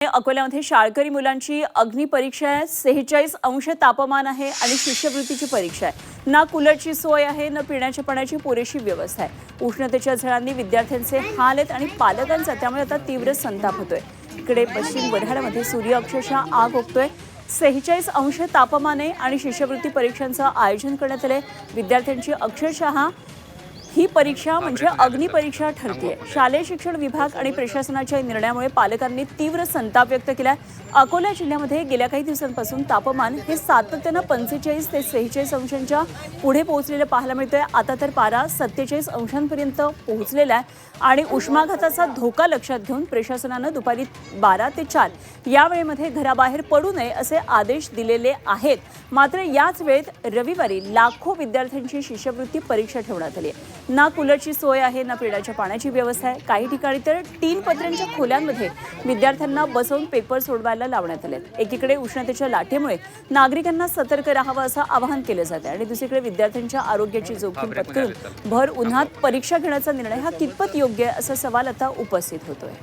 अकोल्यामध्ये शाळकरी मुलांची अग्निपरीक्षा आहे। 46 अंश तापमान आहे आणि शिष्यवृत्तीची परीक्षा आहे। ना कूलरची सोय आहे ना पिण्याच्या पाण्याची पुरेशी व्यवस्था आहे। उष्णतेच्या झळांनी विद्यार्थ्यांचे हाल आहेत आणि पालकांचा त्यामुळे आता तीव्र संताप होतोय। इकडे पश्चिम वऱ्हाडमध्ये सूर्य अक्षरशः आग ओकतोय। 46 अंश तापमान आहे आणि शिष्यवृत्ती परीक्षांचं आयोजन करण्यात आले। विद्यार्थ्यांची अक्षरशः ही परीक्षा म्हणजे अग्निपरीक्षा ठरते। शालेय शिक्षण विभाग आणि प्रशासनाच्या निर्णयामुळे पालकांनी तीव्र संताप व्यक्त केला। अकोला जिल्ह्यामध्ये गेल्या काही दिवसांपासून तापमान हे सातत्याने 45 ते 46 अंशांच्या पुढे पोहोचलेले पाहायला मिळतोय। आता तर पारा 47 अंशांपर्यंत पोहोचलेला आहे आणि उष्माघाताचा धोका लक्षात घेऊन प्रशासनाने दुपारी 12 ते 4 या वेळेमध्ये घराबाहेर पडू नये असे आदेश दिलेले आहेत। मात्र याच वेळेत रविवारी लाखो विद्यार्थ्यांची शिष्यवृत्ती परीक्षा ठेवण्यात आली आहे। ना कूलरची सोय आहे ना पिण्याच्या पाण्याची व्यवस्था आहे। काही ठिकाणी तर 3 पत्र्यांच्या खोल्यांमध्ये विद्यार्थ्यांना बसवून पेपर सोडवायला लावण्यात आले। एकीकडे उष्णतेच्या लाटेमुळे नागरिकांना सतर्क राहावं असं आवाहन केलं जातं आणि दुसरीकडे विद्यार्थ्यांच्या आरोग्याची जोखीम पत्करून भर उन्हात परीक्षा घेण्याचा निर्णय हा कितपत योग्य आहे असा सवाल आता उपस्थित होतोय।